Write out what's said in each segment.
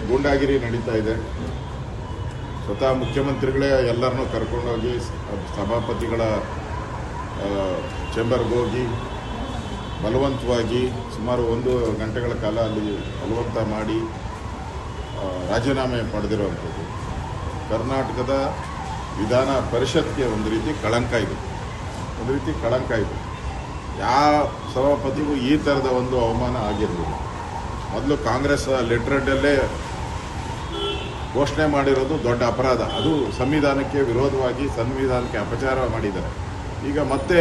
ಗೂಂಡಾಗಿರಿ ನಡೀತಾ ಇದೆ. ಸ್ವತಃ ಮುಖ್ಯಮಂತ್ರಿಗಳೇ ಎಲ್ಲರನ್ನೂ ಕರ್ಕೊಂಡೋಗಿ ಸಭಾಪತಿಗಳ ಚೇಂಬರ್ಗೆ ಹೋಗಿ ಬಲವಂತವಾಗಿ ಸುಮಾರು 1 ಗಂಟೆಗಳ ಕಾಲ ಅಲ್ಲಿ ಬಲವಂತ ಮಾಡಿ ರಾಜೀನಾಮೆ ಪಡೆದಿರುವಂಥದ್ದು ಕರ್ನಾಟಕದ ವಿಧಾನ ಪರಿಷತ್ಗೆ ಒಂದು ರೀತಿ ಕಳಂಕ ಇದೆ. ಯಾವ ಸಭಾಪತಿಗೂ ಈ ಥರದ ಒಂದು ಅವಮಾನ ಆಗಿರಲಿಲ್ಲ. ಮೊದಲು ಕಾಂಗ್ರೆಸ್ ಲೆಟ್ರಡಲ್ಲೇ ಘೋಷಣೆ ಮಾಡಿರೋದು ದೊಡ್ಡ ಅಪರಾಧ. ಅದು ಸಂವಿಧಾನಕ್ಕೆ ವಿರೋಧವಾಗಿ ಸಂವಿಧಾನಕ್ಕೆ ಅಪಚಾರ ಮಾಡಿದ್ದಾರೆ. ಈಗ ಮತ್ತೆ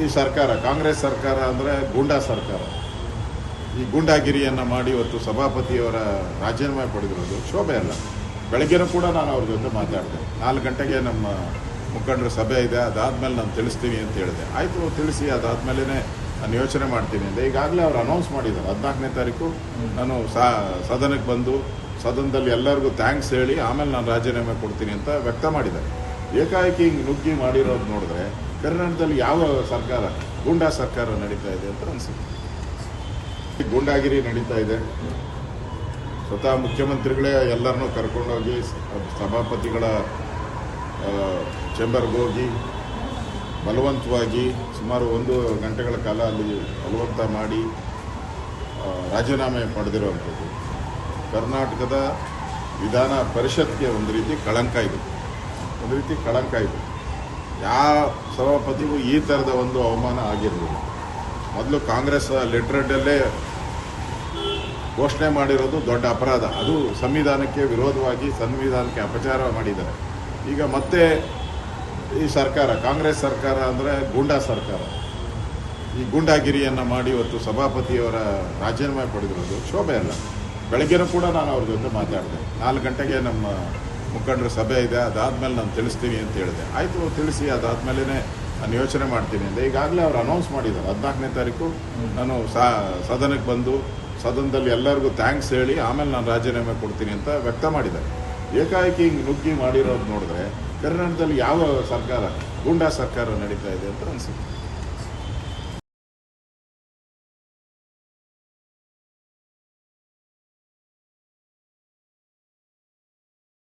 ಈ ಸರ್ಕಾರ, ಕಾಂಗ್ರೆಸ್ ಸರ್ಕಾರ ಅಂದರೆ ಗೂಂಡಾ ಸರ್ಕಾರ, ಈ ಗೂಂಡಾಗಿರಿಯನ್ನು ಮಾಡಿ ಇವತ್ತು ಸಭಾಪತಿಯವರ ರಾಜೀನಾಮೆ ಪಡೆದಿರೋದು ಶೋಭೆ ಅಲ್ಲ. ಬೆಳಗ್ಗೆನೂ ಕೂಡ ನಾನು ಅವ್ರ ಜೊತೆ ಮಾತಾಡಿದೆ. 4 ಗಂಟೆಗೆ ನಮ್ಮ ಮುಖಂಡರ ಸಭೆ ಇದೆ, ಅದಾದಮೇಲೆ ನಾನು ತಿಳಿಸ್ತೀನಿ ಅಂತ ಹೇಳಿದೆ. ಆಯಿತು, ತಿಳಿಸಿ, ಅದಾದಮೇಲೆ ನಾನು ಯೋಚನೆ ಮಾಡ್ತೀನಿ ಅಂತ ಈಗಾಗಲೇ ಅವ್ರು ಅನೌನ್ಸ್ ಮಾಡಿದ್ದಾರೆ. 14ನೇ ತಾರೀಕು ನಾನು ಸದನಕ್ಕೆ ಬಂದು ಸದನದಲ್ಲಿ ಎಲ್ಲರಿಗೂ ಥ್ಯಾಂಕ್ಸ್ ಹೇಳಿ ಆಮೇಲೆ ನಾನು ರಾಜೀನಾಮೆ ಕೊಡ್ತೀನಿ ಅಂತ ವ್ಯಕ್ತ ಮಾಡಿದ್ದಾರೆ. ಏಕಾಏಕಿ ಹಿಂಗೆ ನುಗ್ಗಿ ಮಾಡಿರೋದು ನೋಡಿದ್ರೆ ಕರ್ನಾಟಕದಲ್ಲಿ ಯಾವ ಸರ್ಕಾರ, ಗೂಂಡಾ ಸರ್ಕಾರ ನಡೀತಾ ಇದೆ ಅಂತ ಅನಿಸುತ್ತೆ. ಗೂಂಡಾಗಿರಿ ನಡೀತಾ ಇದೆ. ಸ್ವತಃ ಮುಖ್ಯಮಂತ್ರಿಗಳೇ ಎಲ್ಲರನ್ನೂ ಕರ್ಕೊಂಡೋಗಿ ಸಭಾಪತಿಗಳ ಚೇಂಬರ್ಗೆ ಹೋಗಿ ಬಲವಂತವಾಗಿ ಸುಮಾರು 1 ಗಂಟೆಗಳ ಕಾಲ ಅಲ್ಲಿ ಬಲವಂತ ಮಾಡಿ ರಾಜೀನಾಮೆ ಪಡೆದಿರುವಂಥದ್ದು ಕರ್ನಾಟಕದ ವಿಧಾನ ಪರಿಷತ್ಗೆ ಒಂದು ರೀತಿ ಕಳಂಕ ಇದೆ. ಯಾವ ಸಭಾಪತಿಗೂ ಈ ಥರದ ಒಂದು ಅವಮಾನ ಆಗಿರಲಿಲ್ಲ. ಮೊದಲು ಕಾಂಗ್ರೆಸ್ ಲೆಟ್ರಡಲ್ಲೇ ಘೋಷಣೆ ಮಾಡಿರೋದು ದೊಡ್ಡ ಅಪರಾಧ. ಅದು ಸಂವಿಧಾನಕ್ಕೆ ವಿರೋಧವಾಗಿ ಸಂವಿಧಾನಕ್ಕೆ ಅಪಚಾರ ಮಾಡಿದ್ದಾರೆ. ಈಗ ಮತ್ತೆ ಈ ಸರ್ಕಾರ, ಕಾಂಗ್ರೆಸ್ ಸರ್ಕಾರ ಅಂದರೆ ಗೂಂಡಾ ಸರ್ಕಾರ, ಈ ಗೂಂಡಾಗಿರಿಯನ್ನು ಮಾಡಿ ಇವತ್ತು ಸಭಾಪತಿಯವರ ರಾಜೀನಾಮೆ ಪಡೆದಿರೋದು ಶೋಭೆ ಅಲ್ಲ. ಬೆಳಗ್ಗೆನೂ ಕೂಡ ನಾನು ಅವ್ರ ಜೊತೆ ಮಾತಾಡಿದೆ. 4 ಗಂಟೆಗೆ ನಮ್ಮ ಮುಖಂಡರ ಸಭೆ ಇದೆ, ಅದಾದಮೇಲೆ ನಾನು ತಿಳಿಸ್ತೀನಿ ಅಂತ ಹೇಳಿದೆ. ಆಯಿತು, ತಿಳಿಸಿ, ಅದಾದಮೇಲೆ ನಾನು ಯೋಚನೆ ಮಾಡ್ತೀನಿ ಅಂತ ಈಗಾಗಲೇ ಅವ್ರು ಅನೌನ್ಸ್ ಮಾಡಿದ್ದಾರೆ. 14ನೇ ತಾರೀಕು ನಾನು ಸದನಕ್ಕೆ ಬಂದು ಸದನದಲ್ಲಿ ಎಲ್ಲರಿಗೂ ಥ್ಯಾಂಕ್ಸ್ ಹೇಳಿ ಆಮೇಲೆ ನಾನು ರಾಜೀನಾಮೆ ಕೊಡ್ತೀನಿ ಅಂತ ವ್ಯಕ್ತ ಮಾಡಿದ್ದಾರೆ. ಏಕಾಏಕಿ ಹಿಂಗೆ ನುಗ್ಗಿ ಮಾಡಿರೋದು ನೋಡಿದ್ರೆ ಕರ್ನಾಟಕದಲ್ಲಿ ಯಾವ ಸರ್ಕಾರ, ಗೂಂಡಾ ಸರ್ಕಾರ ನಡೀತಾ ಇದೆ ಅಂತ ಅನಿಸುತ್ತೆ.